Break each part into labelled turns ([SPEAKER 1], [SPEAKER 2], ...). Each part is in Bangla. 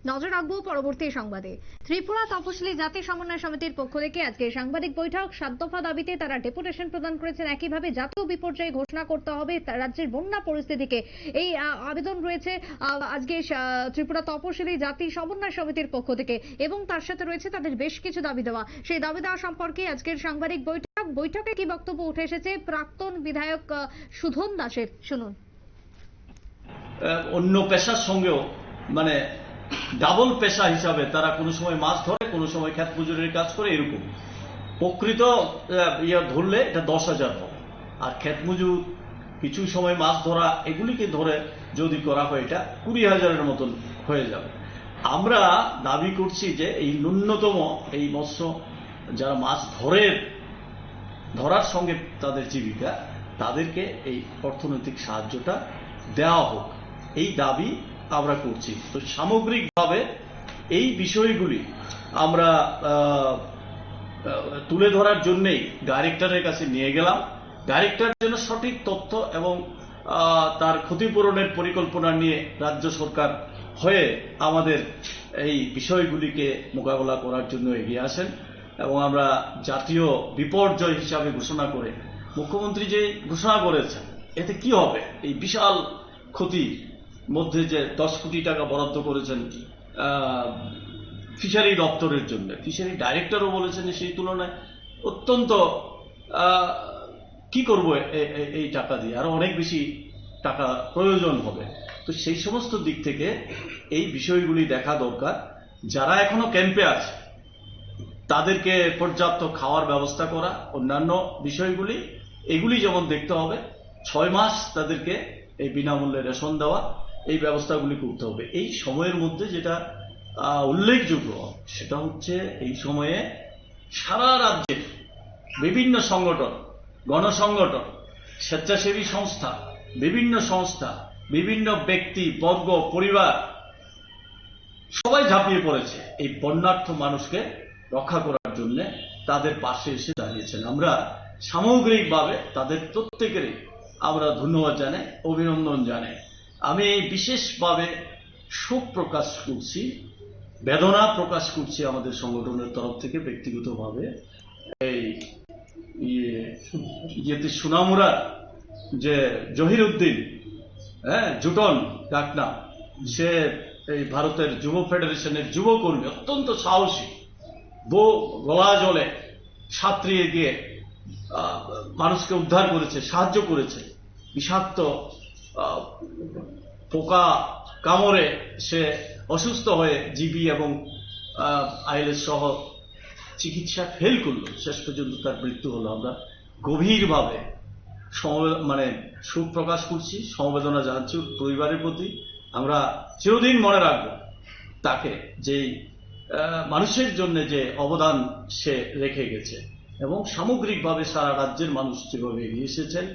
[SPEAKER 1] নজর রাখবো পরবর্তী সংবাদে। ত্রিপুরা তপশিলি জাতি সমন্বয় সমিতির পক্ষ থেকে আজকে সাংবাদিক বৈঠক। 7 দফা দাবিতে তারা ডেপুটেশন প্রদান করেছেন। একইভাবে জাতীয় বিপর্যয় ঘোষণা করতে হবে রাজ্যের বন্যা পরিস্থিতিকে, এই আবেদন রয়েছে আজকে ত্রিপুরা তপশিলি জাতি সমন্বয় সমিতির পক্ষ থেকে, এবং তার সাথে রয়েছে তাদের বেশ কিছু দাবি দেওয়া। সেই দাবি দেওয়া সম্পর্কে আজকের সাংবাদিক বৈঠকে কি বক্তব্য উঠে এসেছে প্রাক্তন বিধায়ক সুধন দাসের, শুনুন।
[SPEAKER 2] অন্য পেশার সঙ্গেও মানে ডাবল পেশা হিসাবে তারা কোনো সময় মাছ ধরে, কোনো সময় ক্ষেত মজুরির কাজ করে, এরকম প্রকৃত ধরলে এটা 10,000 হবে। আর ক্ষেত মজুর কিছু সময় মাছ ধরা এগুলিকে ধরে যদি করা হয় এটা 20,000-এর মতন হয়ে যাবে। আমরা দাবি করছি যে এই ন্যূনতম এই মৎস্য যারা মাছ ধরার সঙ্গে তাদের জীবিকা, তাদেরকে এই অর্থনৈতিক সাহায্যটা দেওয়া হোক, এই দাবি আমরা করছি। তো সামগ্রিকভাবে এই বিষয়গুলি আমরা তুলে ধরার জন্যই ডাইরেক্টরের কাছে নিয়ে গেলাম। ডাইরেক্টর যেন সঠিক তথ্য এবং তার ক্ষতিপূরণের পরিকল্পনা নিয়ে রাজ্য সরকার হয়ে আমাদের এই বিষয়গুলিকে মোকাবেলা করার জন্য এগিয়ে আসেন। এবং আমরা জাতীয় বিপর্যয় হিসাবে ঘোষণা করে, মুখ্যমন্ত্রী যে ঘোষণা করেছেন, এতে কি হবে? এই বিশাল ক্ষতির মধ্যে যে 10 কোটি টাকা বরাদ্দ করেছেন ফিশারি দপ্তরের জন্য, ফিশারি ডাইরেক্টরও বলেছেন সেই তুলনায় অত্যন্ত কি করব এই টাকা দিয়ে, আরো অনেক বেশি টাকা প্রয়োজন হবে। তো সেই সমস্ত দিক থেকে এই বিষয়গুলি দেখা দরকার। যারা এখনো ক্যাম্পে আছে তাদেরকে পর্যাপ্ত খাওয়ার ব্যবস্থা করা, অন্যান্য বিষয়গুলি এগুলি যেমন দেখতে হবে। 6 মাস তাদেরকে এই বিনামূল্যে রেশন দেওয়া, এই ব্যবস্থাগুলি করতে হবে। এই সময়ের মধ্যে যেটা উল্লেখযোগ্য সেটা হচ্ছে এই সময়ে সারা রাজ্যের বিভিন্ন সংগঠন, গণসংগঠন, স্বেচ্ছাসেবী সংস্থা, বিভিন্ন ব্যক্তি বর্গ, পরিবার সবাই ঝাঁপিয়ে পড়েছে এই বন্যার্থ মানুষকে রক্ষা করার জন্য, তাদের পাশে এসে দাঁড়িয়েছেন। আমরা সামগ্রিকভাবে তাদের প্রত্যেকেরই আমরা ধন্যবাদ জানাই, অভিনন্দন জানাই। আমি বিশেষভাবে শোক প্রকাশ করছি, বেদনা প্রকাশ করছি আমাদের সংগঠনের তরফ থেকে ব্যক্তিগতভাবে। এই সুনামুরা যে জহিরউদ্দিন জুটন ডাকনা, সে এই ভারতের যুব ফেডারেশনের যুবকর্মী, অত্যন্ত সাহসী, গলা জলে সাঁতরিয়ে গিয়ে মানুষকে উদ্ধার করেছে, সাহায্য করেছে। বিষাক্ত পোকা কামড়ে সে অসুস্থ হয়ে জিবি এবং আইএলএস সহ চিকিৎসা ফেল করলো, শেষ পর্যন্ত তার মৃত্যু হলো। আমরা গভীরভাবে শোক প্রকাশ করছি, সমবেদনা জানাচ্ছি পরিবারের প্রতি। আমরা চিরদিন মনে রাখবো তাকে, যে মানুষের জন্য যে অবদান সে রেখে গেছে, এবং সামগ্রিকভাবে সারা রাজ্যের মানুষ যেভাবে এগিয়ে এসেছেন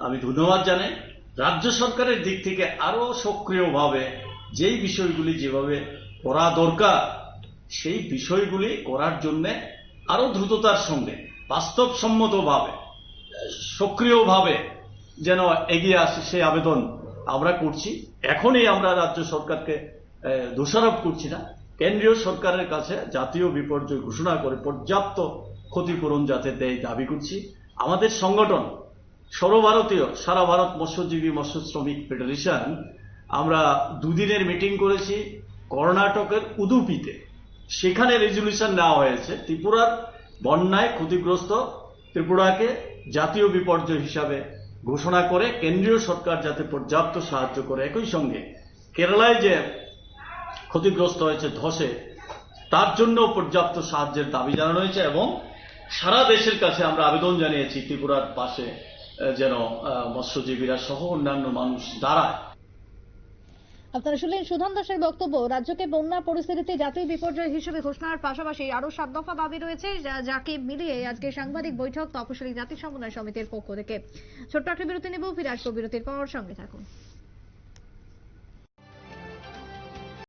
[SPEAKER 2] আমি ধন্যবাদ জানাই। রাজ্য সরকারের দিক থেকে আরো সক্রিয়ভাবে যেই বিষয়গুলি যেভাবে করা দরকার, সেই বিষয়গুলি করার জন্য আরো দ্রুততার সঙ্গে বাস্তবসম্মতভাবে সক্রিয়ভাবে যেন এগিয়ে আসে, সেই আবেদন আমরা করছি। এখনই আমরা রাজ্য সরকারকে দোষারোপ করছি না, কেন্দ্রীয় সরকারের কাছে জাতীয় বিপর্যয় ঘোষণা করে পর্যাপ্ত ক্ষতিপূরণ যাতে দেয় দাবি করছি। আমাদের সংগঠন সর্বভারতীয় সারা ভারত মৎস্যজীবী মৎস্য শ্রমিক ফেডারেশন, আমরা 2 দিনের মিটিং করেছি কর্ণাটকের উদুপিতে। সেখানে রেজলিউশন নেওয়া হয়েছে ত্রিপুরার বন্যায় ক্ষতিগ্রস্ত ত্রিপুরাকে জাতীয় বিপর্যয় হিসাবে ঘোষণা করে কেন্দ্রীয় সরকার যাতে পর্যাপ্ত সাহায্য করে। একই সঙ্গে কেরালায় যে ক্ষতিগ্রস্ত হয়েছে ধসে, তার জন্য পর্যাপ্ত সাহায্যের দাবি জানানো হয়েছে। এবং সারা দেশের কাছে আমরা আবেদন জানিয়েছি ত্রিপুরার পাশে যেন মৎস্যজীবীরা সহ অন্যান্য মানুষ দাঁড়ায়।
[SPEAKER 1] আপনারা শুনলেন সুধন দাসের বক্তব্য। রাজ্যকে বন্যা পরিস্থিতিতে জাতীয় বিপর্যয় হিসেবে ঘোষণার পাশাপাশি আরো 7 দফা দাবি রয়েছে, যাকে মিলিয়ে আজকে সাংবাদিক বৈঠক তপশিলি জাতি সমন্বয় সমিতির পক্ষ থেকে। ছোট্ট একটা বিরতি নেব, ফিরে আসবো বিরতির পর, সঙ্গে থাকুন।